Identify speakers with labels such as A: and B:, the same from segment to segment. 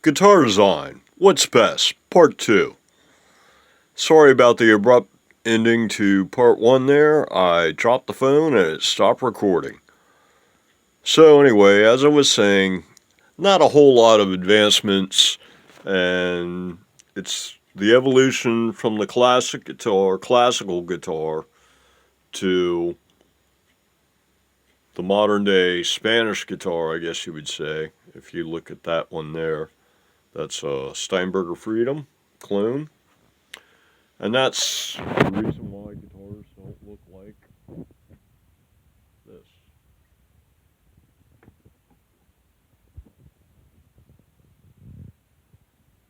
A: Guitar design. What's best? Part 2. Sorry about the abrupt ending to part 1 there. I dropped the phone and it stopped recording. So anyway, as I was saying, not a whole lot of advancements, and it's the evolution from the classical guitar, to the modern day Spanish guitar, I guess you would say, if you look at that one there. That's a Steinberger Freedom clone. And that's the reason why guitars don't look like this.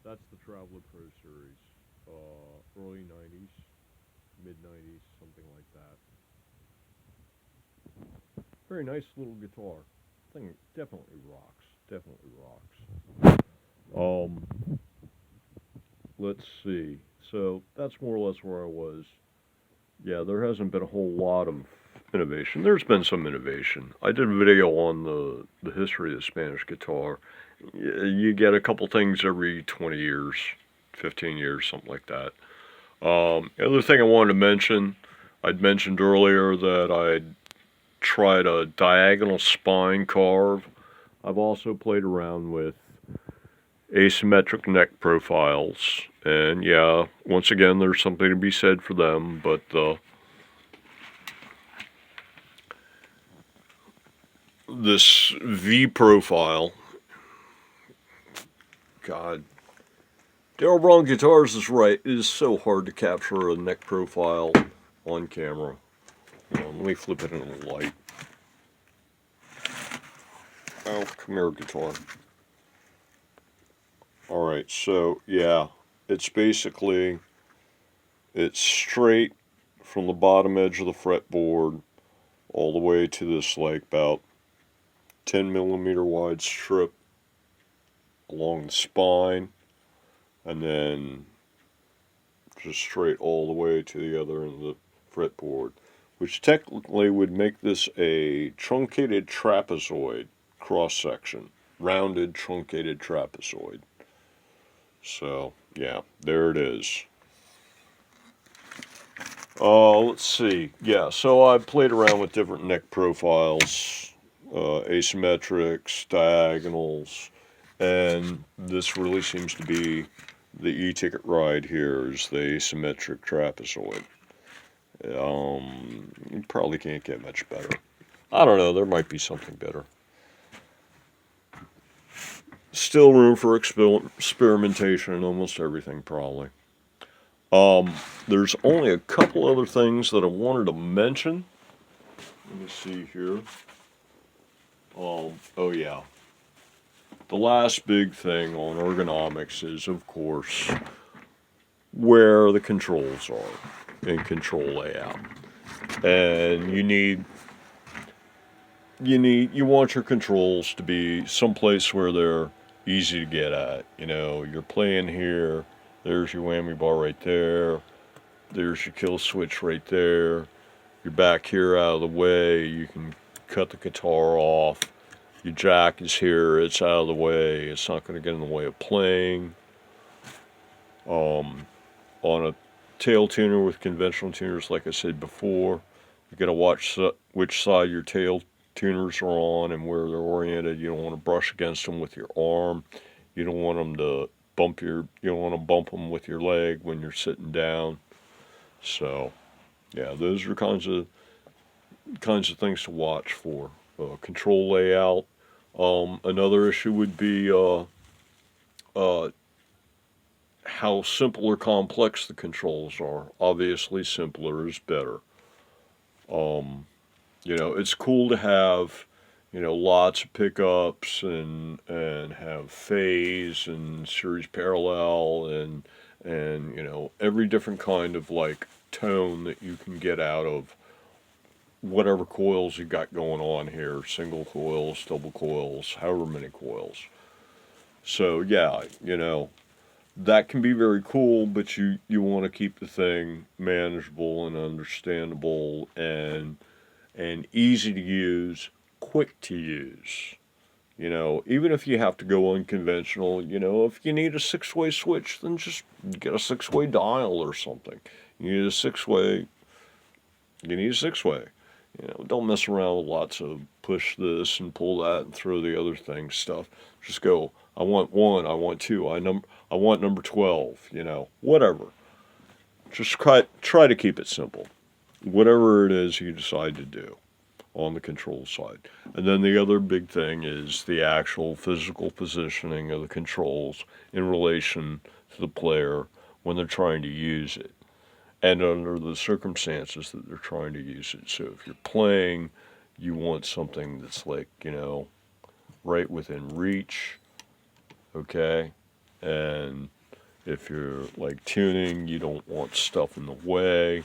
A: That's the Traveler Pro Series. Early 90s, mid 90s, something like that. Very nice little guitar. Thing definitely rocks. Definitely rocks. Let's see. So that's more or less where I was. Yeah, there hasn't been a whole lot of innovation. There's been some innovation. I did a video on the history of the Spanish guitar. You get a couple things every 20 years, 15 years, something like that. The other thing I wanted to mention, I'd mentioned earlier that I'd tried a diagonal spine carve. I've also played around with asymmetric neck profiles, and yeah, once again, there's something to be said for them, but this V profile, God, Daryl Braun Guitars is right, it is so hard to capture a neck profile on camera. Let me flip it into the light. Oh, come here, guitar. Alright, so yeah, it's basically, it's straight from the bottom edge of the fretboard all the way to this like about 10 millimeter wide strip along the spine, and then just straight all the way to the other end of the fretboard, which technically would make this a truncated trapezoid cross section, rounded truncated trapezoid. So yeah, there it is. Let's see. Yeah, so I've played around with different neck profiles, asymmetrics, diagonals, and this really seems to be the e-ticket ride here is the asymmetric trapezoid. You probably can't get much better. I don't know, there might be something better. Still room for experimentation in almost everything, probably. There's only a couple other things that I wanted to mention. Let me see here. Oh yeah. The last big thing on ergonomics is, of course, where the controls are in control layout. And you want your controls to be someplace where they're easy to get at. You know, you're playing here, there's your whammy bar right there, there's your kill switch right there, you're back here out of the way, you can cut the guitar off, your jack is here, it's out of the way, it's not going to get in the way of playing. On a tail tuner with conventional tuners, like I said before, you got to watch which side your tail tuners are on and where they're oriented. You don't want to brush against them with your arm. You don't want them to you don't want to bump them with your leg when you're sitting down. So, yeah, those are kinds of things to watch for. Control layout. Another issue would be how simple or complex the controls are. Obviously, simpler is better. It's cool to have, lots of pickups and have phase and series parallel and every different kind of like tone that you can get out of whatever coils you got going on here, single coils, double coils, however many coils. So yeah, that can be very cool, but you want to keep the thing manageable and understandable and easy to use, quick to use. You know, even if you have to go unconventional, you know, if you need a 6-way switch, then just get a 6-way dial or something. You need a 6-way, you need a 6-way. You know, don't mess around with lots of push this and pull that and throw the other thing stuff. Just go, I want 1, I want 2, I want number 12, you know, whatever. Just try to keep it simple. Whatever it is you decide to do on the control side. And then the other big thing is the actual physical positioning of the controls in relation to the player when they're trying to use it and under the circumstances that they're trying to use it. So if you're playing, you want something that's like, you know, right within reach, okay? And if you're like tuning, you don't want stuff in the way.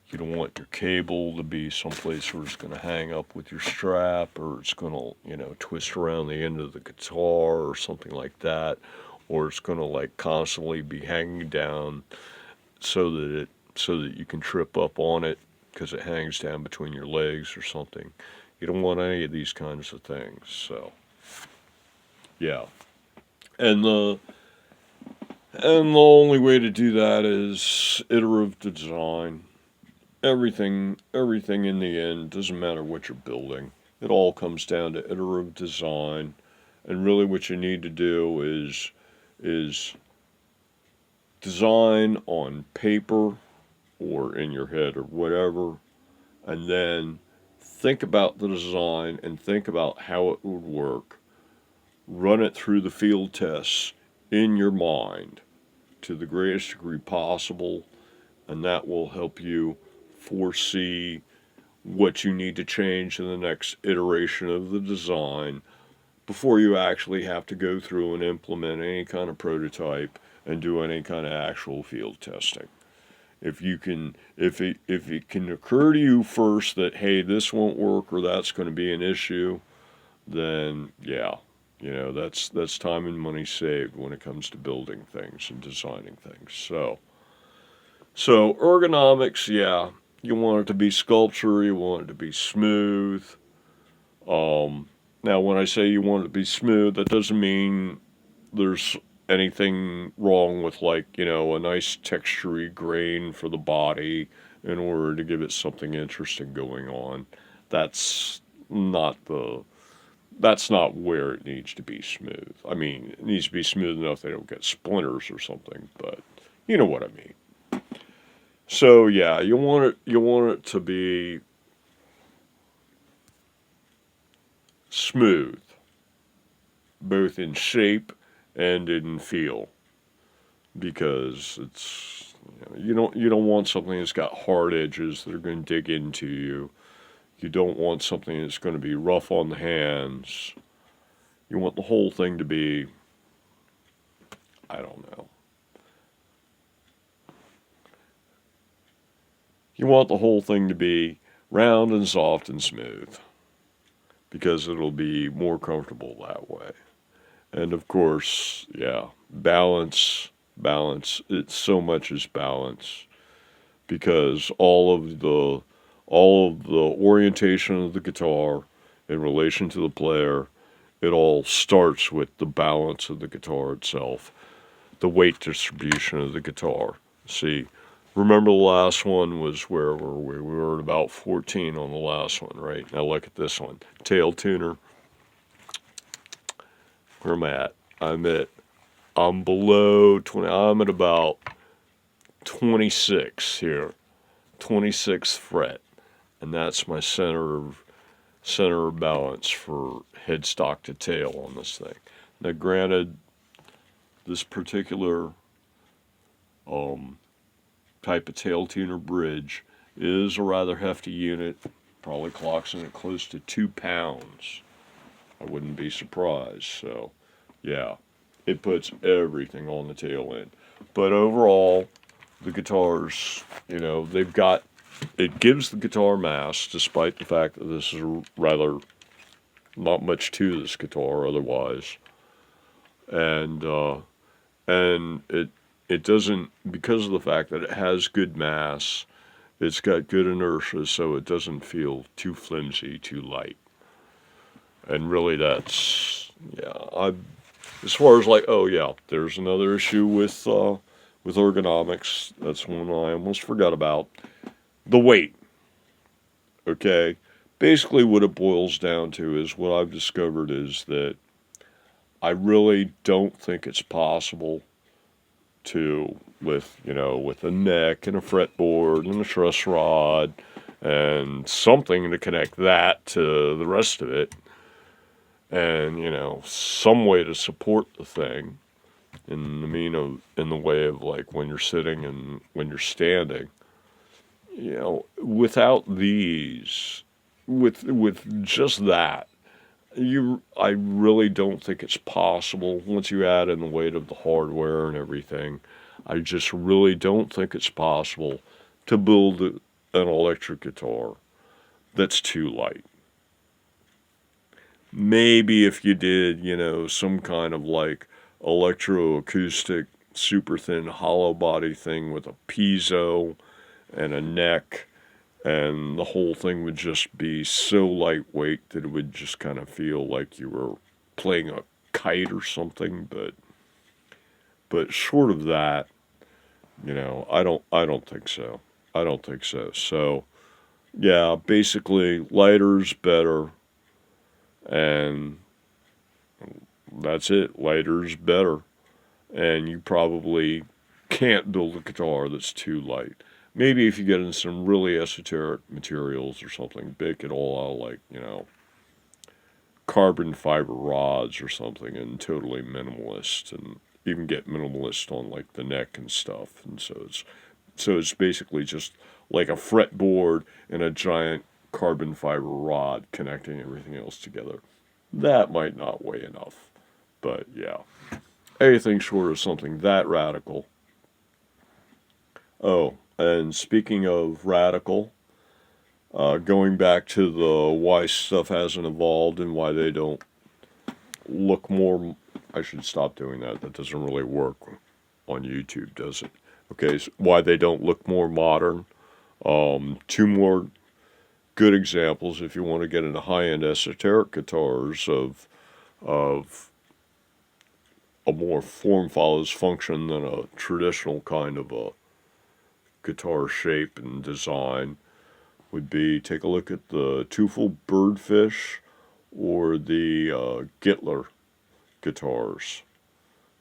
A: You don't want your cable to be someplace where it's going to hang up with your strap, or it's going to, you know, twist around the end of the guitar or something like that, or it's going to like constantly be hanging down so that you can trip up on it because it hangs down between your legs or something. You don't want any of these kinds of things. So, yeah. And the only way to do that is iterative design. Everything in the end, doesn't matter what you're building. It all comes down to iterative design. And really what you need to do is design on paper or in your head or whatever, and then think about the design and think about how it would work. Run it through the field tests in your mind to the greatest degree possible, and that will help you foresee what you need to change in the next iteration of the design before you actually have to go through and implement any kind of prototype and do any kind of actual field testing. If it can occur to you first that, hey, this won't work or that's going to be an issue, then yeah, you know, that's time and money saved when it comes to building things and designing things. So ergonomics, yeah, you want it to be sculpture, you want it to be smooth. Now, when I say you want it to be smooth, that doesn't mean there's anything wrong with, like, you know, a nice textury grain for the body in order to give it something interesting going on. That's not where it needs to be smooth. I mean, it needs to be smooth enough they don't get splinters or something, but you know what I mean. So yeah, you want it to be smooth, both in shape and in feel, because it's, you don't want something that's got hard edges that are going to dig into you. You don't want something that's going to be rough on the hands. You want the whole thing to be, I don't know. You want the whole thing to be round and soft and smooth, because it'll be more comfortable that way. And of course, yeah, balance, it's so much as balance, because all of the orientation of the guitar in relation to the player, it all starts with the balance of the guitar itself, the weight distribution of the guitar. See, remember the last one was, where were we? We were at about 14 on the last one, right? Now look at this one. Tail tuner. Where am I at? I'm below 20. I'm at about 26 here. 26th fret. And that's my center of balance for headstock to tail on this thing. Now granted, this particular type of tail tuner bridge is a rather hefty unit, probably clocks in at close to 2 pounds. I wouldn't be surprised. So yeah, it puts everything on the tail end. But overall, the guitars, you know, it gives the guitar mass, despite the fact that this is rather not much to this guitar otherwise. And it doesn't, because of the fact that it has good mass, it's got good inertia, so it doesn't feel too flimsy, too light. And really that's Yeah, as far as like, oh yeah, there's another issue with ergonomics. That's one I almost forgot about. The weight. Okay, basically what it boils down to is what I've discovered is that I really don't think it's possible to with a neck and a fretboard and a truss rod and something to connect that to the rest of it, and some way to support the thing in the way of like when you're sitting and when you're standing. Without these, with just that, I really don't think it's possible. Once you add in the weight of the hardware and everything, I just really don't think it's possible to build an electric guitar that's too light. Maybe if you did, some kind of like electroacoustic, super thin hollow body thing with a piezo and a neck, and the whole thing would just be so lightweight that it would just kind of feel like you were playing a kite or something. But short of that, I don't think so. I don't think so. So yeah, basically lighter's better, and that's it. Lighter's better, and you probably can't build a guitar that's too light. Maybe if you get in some really esoteric materials or something, bake it all out like, carbon fiber rods or something, and totally minimalist, and even get minimalist on like the neck and stuff. And so it's basically just like a fretboard and a giant carbon fiber rod connecting everything else together. That might not weigh enough. But yeah, anything short of something that radical. Oh, and speaking of radical, going back to the why stuff hasn't evolved and why they don't look more. I should stop doing that. That doesn't really work on YouTube, does it? Okay, so why they don't look more modern. Two more good examples if you want to get into high-end esoteric guitars of a more form follows function than a traditional kind of a guitar shape and design would be take a look at the Teufel Birdfish or the Gittler guitars.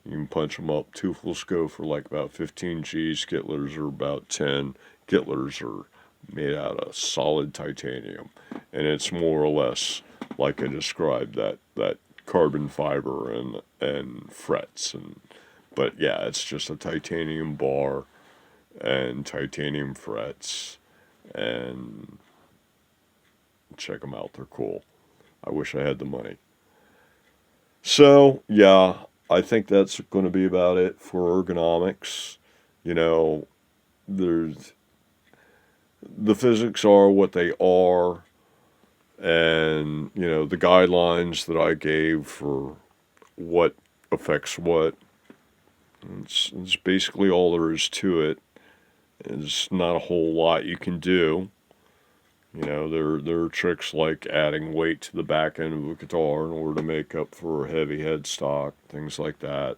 A: You can punch them up. Teufels go for like about 15 G's. Gittlers are about 10. Gittlers are made out of solid titanium, and it's more or less like I described, that carbon fiber and frets, but yeah, it's just a titanium bar and titanium frets, and check them out. They're cool. I wish I had the money. So, yeah, I think that's going to be about it for ergonomics. You know, there's the physics are what they are, and, the guidelines that I gave for what affects what. It's basically all there is to it. There's not a whole lot you can do. There are tricks like adding weight to the back end of a guitar in order to make up for a heavy headstock, things like that.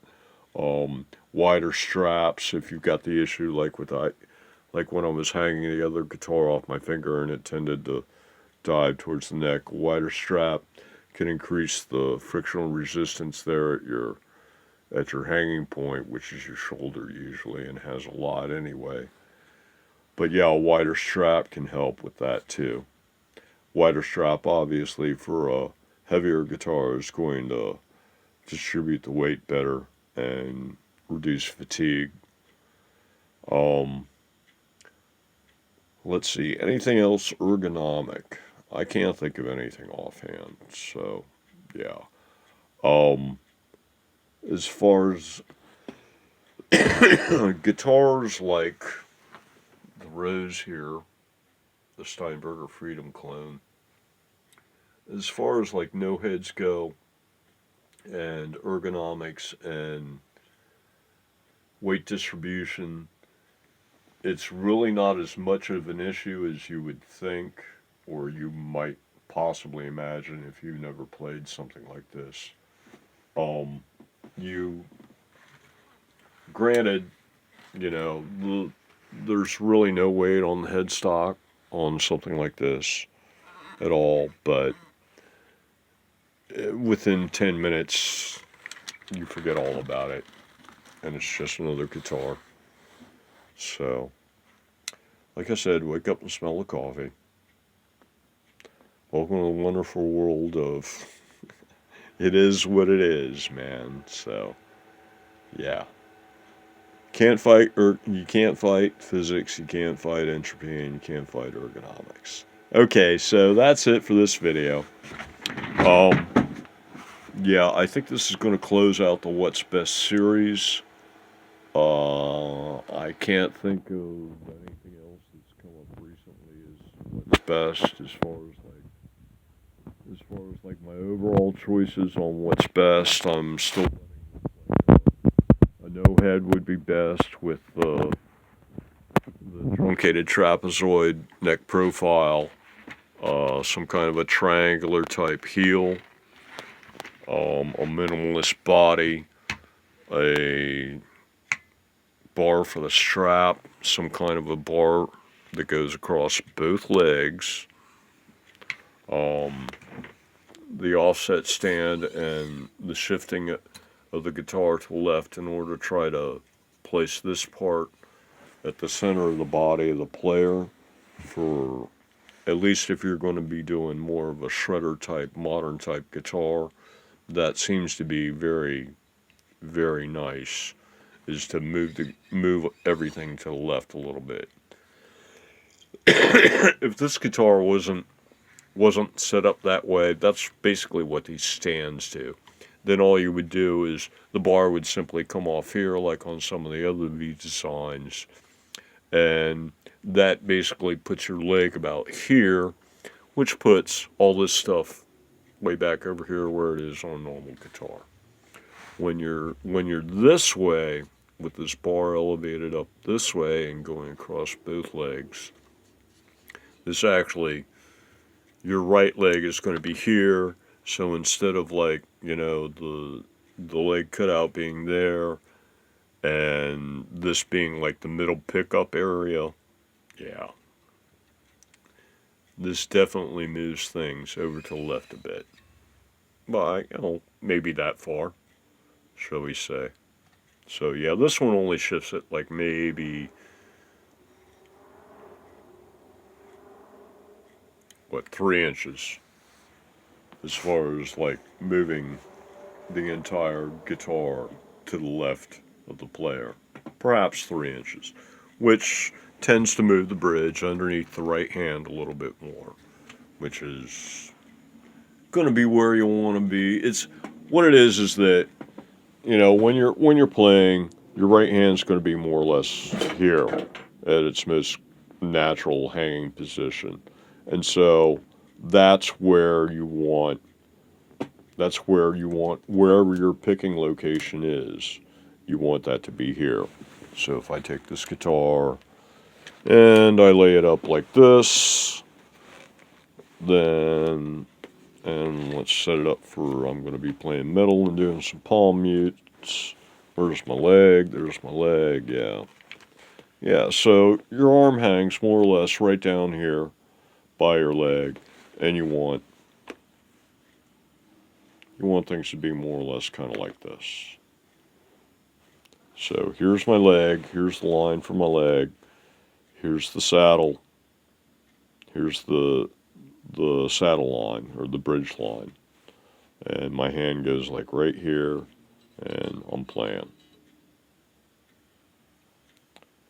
A: Wider straps if you've got the issue like when I was hanging the other guitar off my finger and it tended to dive towards the neck. Wider strap can increase the frictional resistance there at your hanging point, which is your shoulder usually, and has a lot anyway. But yeah, a wider strap can help with that too. Wider strap, obviously, for a heavier guitar is going to distribute the weight better and reduce fatigue. Um, let's see, anything else ergonomic? I can't think of anything offhand. So, yeah. Um, as far as guitars like the Rose here, the Steinberger Freedom clone, as far as like no heads go and ergonomics and weight distribution, it's really not as much of an issue as you would think or you might possibly imagine if you've never played something like this. You, granted, you know, there's really no weight on the headstock on something like this at all, but within 10 minutes, you forget all about it, and it's just another guitar. So, like I said, wake up and smell the coffee. Welcome to the wonderful world of it is what it is, man. So, yeah. You can't fight physics, you can't fight entropy, and you can't fight ergonomics. Okay, so that's it for this video. Um, yeah, I think this is going to close out the What's Best series. I can't think of anything else that's come up recently as what's best as far as my overall choices on what's best. I'm still a no head would be best with the truncated trapezoid neck profile, some kind of a triangular type heel, a minimalist body, a bar for the strap, some kind of a bar that goes across both legs, the offset stand and the shifting of the guitar to the left in order to try to place this part at the center of the body of the player for, at least if you're going to be doing more of a shredder type, modern type guitar, that seems to be very, very nice, is to move everything to the left a little bit. If this guitar wasn't set up that way, that's basically what these stands do. Then all you would do is the bar would simply come off here like on some of the other V designs, and that basically puts your leg about here, which puts all this stuff way back over here where it is on a normal guitar. When you're this way, with this bar elevated up this way and going across both legs, this actually, your right leg is going to be here, so instead of like, you know, the leg cutout being there and this being like the middle pickup area, yeah, this definitely moves things over to the left a bit. But, you know, maybe that far, shall we say. So yeah, this one only shifts it like maybe, 3 inches as far as like moving the entire guitar to the left of the player. Perhaps 3 inches, which tends to move the bridge underneath the right hand a little bit more, which is going to be where you want to be. It's what it is that, you know, when you're playing, your right hand's going to be more or less here at its most natural hanging position. And so that's where you want wherever your picking location is, you want that to be here. So if I take this guitar and I lay it up like this, then, and let's set it up for, I'm going to be playing middle and doing some palm mutes. There's my leg, yeah. Yeah, so your arm hangs more or less right down here by your leg, and you want things to be more or less kind of like this. So here's my leg, here's the line for my leg, here's the saddle, here's the saddle line, or the bridge line, and my hand goes like right here, and I'm playing.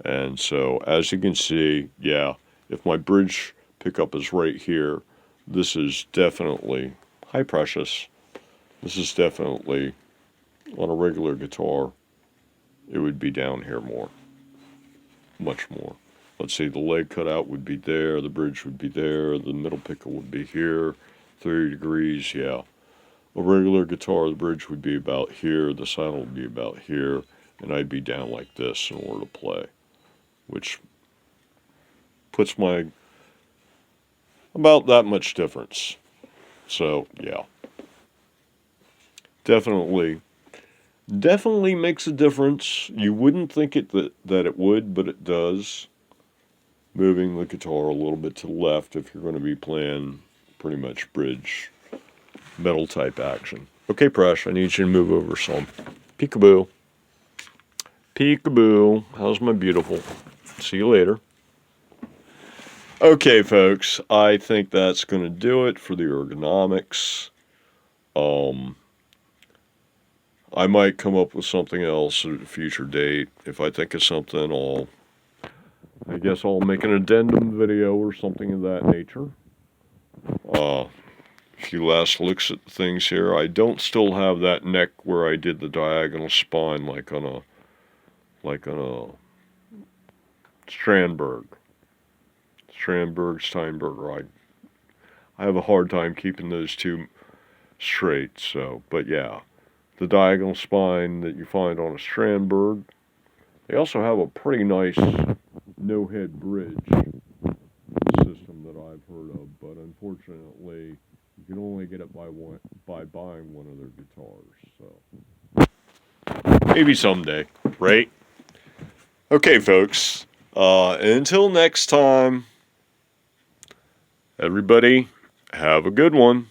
A: And so as you can see, yeah, if my bridge pickup is right here, this is definitely, hi Precious, this is definitely, on a regular guitar, it would be down here more, much more. Let's see, the leg cutout would be there, the bridge would be there, the middle pickup would be here, 30 degrees, yeah. A regular guitar, the bridge would be about here, the saddle would be about here, and I'd be down like this in order to play, which puts my, about that much difference. So, yeah. definitely makes a difference. You wouldn't think that it would, but it does. Moving the guitar a little bit to the left if you're going to be playing pretty much bridge metal type action. Okay, Presh, I need you to move over some. Peekaboo. Peekaboo. How's my beautiful? See you later. Okay, folks, I think that's going to do it for the ergonomics. I might come up with something else at a future date. If I think of something, I guess I'll make an addendum video or something of that nature. A few last looks at things here. I don't still have that neck where I did the diagonal spine like on a strandburg. Steinberger. I have a hard time keeping those two straight, so, but yeah. The diagonal spine that you find on a strandburg. They also have a pretty nice no-head bridge system that I've heard of, but unfortunately, you can only get it by buying one of their guitars, so. Maybe someday, right? Okay, folks. Until next time, everybody, have a good one.